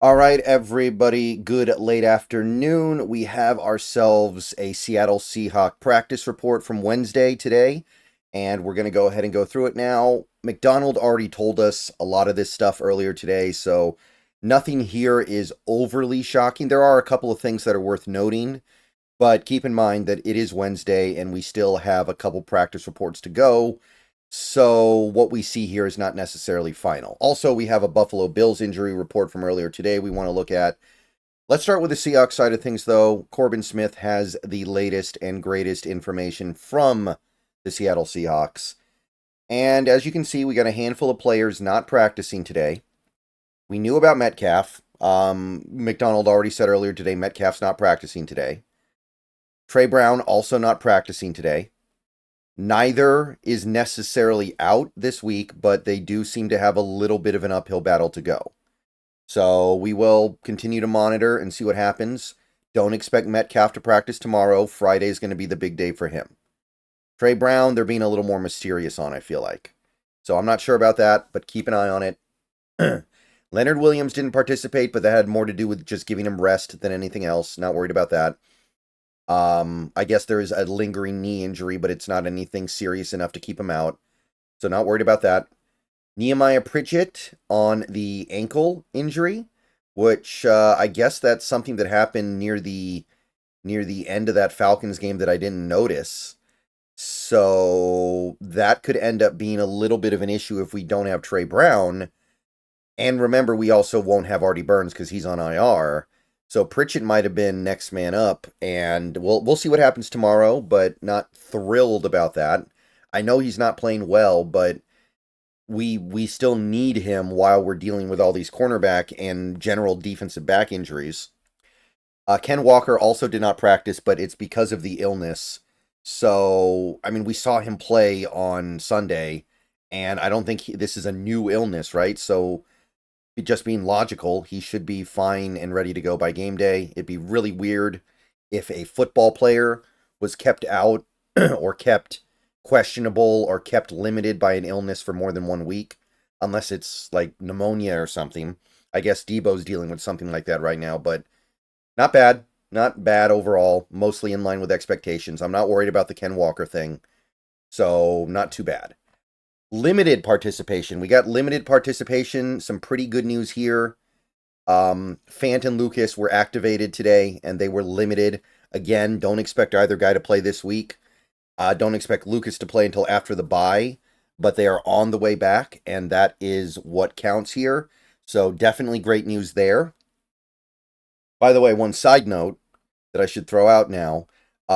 All right, everybody, good late afternoon. We have ourselves a Seattle Seahawks practice report from Wednesday today, and we're going to go ahead and go through it now. McDonald already told us a lot of this stuff earlier today, so nothing here is overly shocking. There are a couple of things that are worth noting, but keep in mind that it is Wednesday and we still have a couple practice reports to go. So what we see here is not necessarily final. Also, we have a Buffalo Bills injury report from earlier today we want to look at. Let's start with the Seahawks side of things, though. Corbin Smith has the latest and greatest information from the Seattle Seahawks. And as you can see, we got a handful of players not practicing today. We knew about Metcalf. McDonald already said earlier today Metcalf's not practicing today. Trey Brown also not practicing today. Neither is necessarily out this week, but they do seem to have a little bit of an uphill battle to go. So we will continue to monitor and see what happens. Don't expect Metcalf to practice tomorrow. Friday is going to be the big day for him. Trey Brown, they're being a little more mysterious on, I feel like. So I'm not sure about that, but keep an eye on it. Leonard Williams didn't participate, but that had more to do with just giving him rest than anything else. Not worried about that. I guess there is a lingering knee injury, but it's not anything serious enough to keep him out. So not worried about that. Nehemiah Pritchett on the ankle injury, which I guess that's something that happened near the end of that Falcons game that I didn't notice. So that could end up being a little bit of an issue if we don't have Trey Brown. And remember, we also won't have Artie Burns because he's on IR. So Pritchett might have been next man up, and we'll see what happens tomorrow, but not thrilled about that. I know he's not playing well, but we still need him while we're dealing with all these cornerback and general defensive back injuries. Ken Walker also did not practice, but it's because of the illness. So, I mean, we saw him play on Sunday, and I don't think this is a new illness, right? So just being logical, he should be fine and ready to go by game day. It'd be really weird if a football player was kept out or kept questionable or kept limited by an illness for more than 1 week, unless it's like pneumonia or something. I guess Debo's dealing with something like that right now, but not bad. Not bad overall, mostly in line with expectations. I'm not worried about the Ken Walker thing, so not too bad. Limited participation. We got limited participation. Some pretty good news here. Fant and Lucas were activated today, and they were limited. Again, don't expect either guy to play this week. Don't expect Lucas to play until after the bye, but they are on the way back, and that is what counts here. So definitely great news there. By the way, one side note that I should throw out now,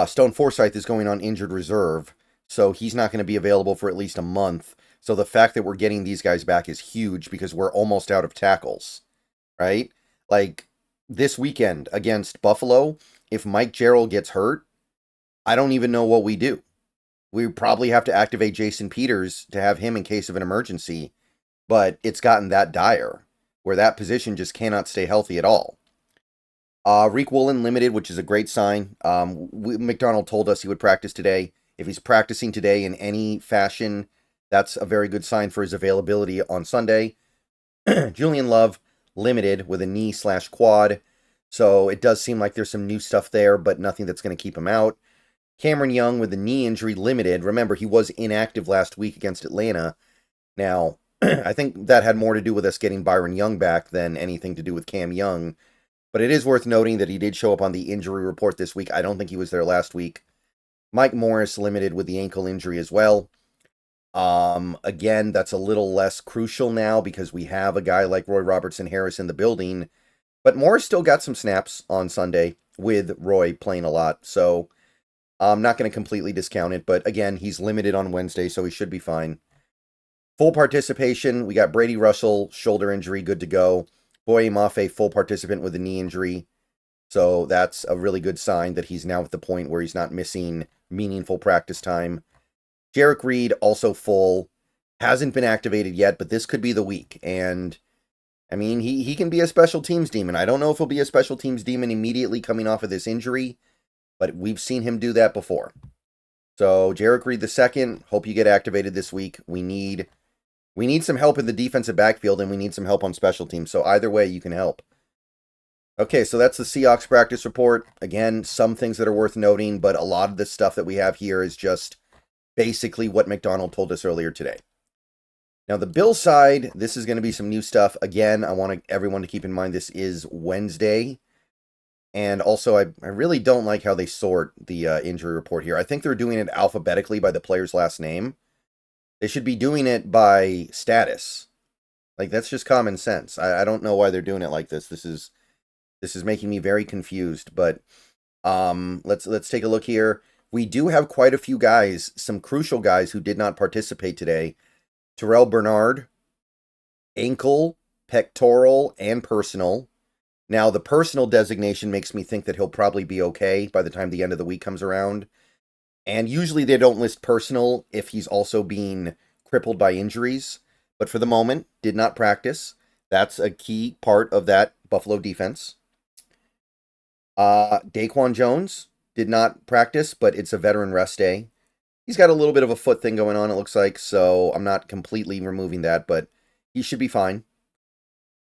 Stone Forsythe is going on injured reserve, so he's not going to be available for at least a month. So the fact that we're getting these guys back is huge because we're almost out of tackles, right? Like this weekend against Buffalo, if Mike Gerald gets hurt, I don't even know what we do. We probably have to activate Jason Peters to have him in case of an emergency, but it's gotten that dire where that position just cannot stay healthy at all. Reek Woolen limited, which is a great sign. McDonald told us he would practice today. If he's practicing today in any fashion, that's a very good sign for his availability on Sunday. Julian Love limited with a knee/quad. So it does seem like there's some new stuff there, but nothing that's going to keep him out. Cameron Young with the knee injury limited. Remember, he was inactive last week against Atlanta. Now, I think that had more to do with us getting Byron Young back than anything to do with Cam Young. But it is worth noting that he did show up on the injury report this week. I don't think he was there last week. Mike Morris limited with the ankle injury as well. Again, that's a little less crucial now because we have a guy like Roy Robertson Harris in the building. But Morris still got some snaps on Sunday with Roy playing a lot. So I'm not going to completely discount it. But again, he's limited on Wednesday, so he should be fine. Full participation, we got Brady Russell, shoulder injury, good to go. Boye Mafe, full participant with a knee injury. So that's a really good sign that he's now at the point where he's not missing meaningful practice time. Jarek Reed, also full. Hasn't been activated yet, but this could be the week. And, I mean, he can be a special teams demon. I don't know if he'll be a special teams demon immediately coming off of this injury, but we've seen him do that before. So, Jarek Reed II, hope you get activated this week. We need some help in the defensive backfield, and we need some help on special teams. So either way, you can help. Okay, so that's the Seahawks practice report. Again, some things that are worth noting, but a lot of the stuff that we have here is just basically what McDonald told us earlier today. Now, the Bills side, this is going to be some new stuff. Again, I want everyone to keep in mind this is Wednesday. And also, I really don't like how they sort the injury report here. I think they're doing it alphabetically by the player's last name. They should be doing it by status. Like, that's just common sense. I don't know why they're doing it like this. This is making me very confused. But let's take a look here. We do have quite a few guys, some crucial guys who did not participate today. Terrell Bernard, ankle, pectoral, and personal. Now, the personal designation makes me think that he'll probably be okay by the time the end of the week comes around. And usually they don't list personal if he's also being crippled by injuries. But for the moment, did not practice. That's a key part of that Buffalo defense. Daquan Jones did not practice, but it's a veteran rest day. He's got a little bit of a foot thing going on, it looks like, so I'm not completely removing that, but he should be fine.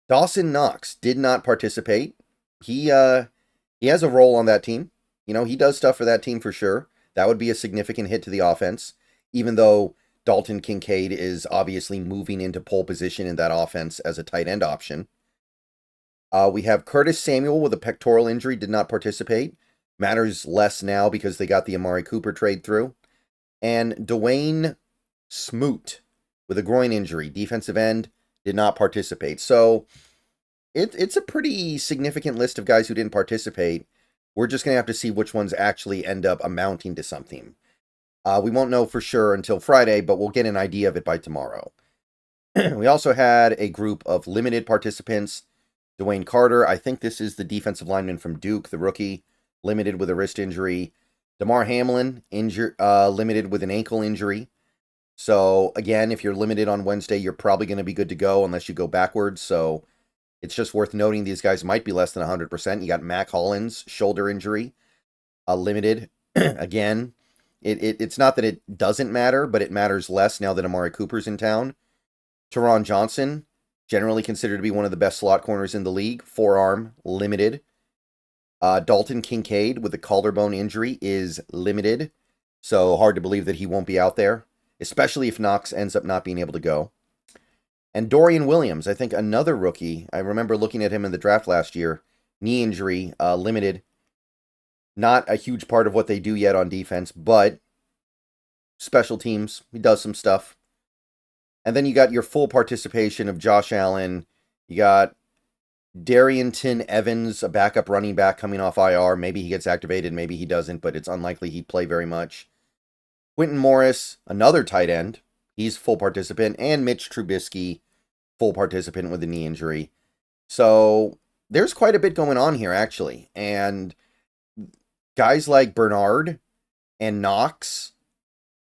Dawson Knox did not participate. He has a role on that team. You know, he does stuff for that team for sure. That would be a significant hit to the offense, even though Dalton Kincaid is obviously moving into pole position in that offense as a tight end option. We have Curtis Samuel with a pectoral injury, did not participate. Matters less now because they got the Amari Cooper trade through. And Dwayne Smoot with a groin injury, defensive end, did not participate. So it's a pretty significant list of guys who didn't participate. We're just going to have to see which ones actually end up amounting to something. We won't know for sure until Friday, but we'll get an idea of it by tomorrow. We also had a group of limited participants. Dwayne Carter, I think this is the defensive lineman from Duke, the rookie, limited with a wrist injury. Damar Hamlin, limited with an ankle injury. So, again, if you're limited on Wednesday, you're probably going to be good to go unless you go backwards. So, it's just worth noting these guys might be less than 100%. You got Mac Hollins, shoulder injury, limited. Again, it's not that it doesn't matter, but it matters less now that Amari Cooper's in town. Teron Johnson, generally considered to be one of the best slot corners in the league, forearm, limited. Dalton Kincaid with a collarbone injury is limited, so hard to believe that he won't be out there, especially if Knox ends up not being able to go. And Dorian Williams, I think another rookie, I remember looking at him in the draft last year, knee injury, limited. Not a huge part of what they do yet on defense, but special teams, he does some stuff. And then you got your full participation of Josh Allen, you got Darrynton Evans, a backup running back coming off IR. Maybe he gets activated, maybe he doesn't, but it's unlikely he'd play very much. Quentin Morris, another tight end. He's full participant. And Mitch Trubisky, full participant with a knee injury. So there's quite a bit going on here, actually. And guys like Bernard and Knox,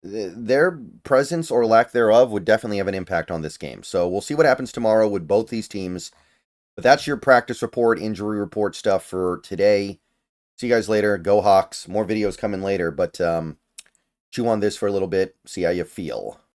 their presence or lack thereof would definitely have an impact on this game. So we'll see what happens tomorrow with both these teams. But that's your practice report, injury report stuff for today. See you guys later. Go Hawks. More videos coming later, but chew on this for a little bit. See how you feel.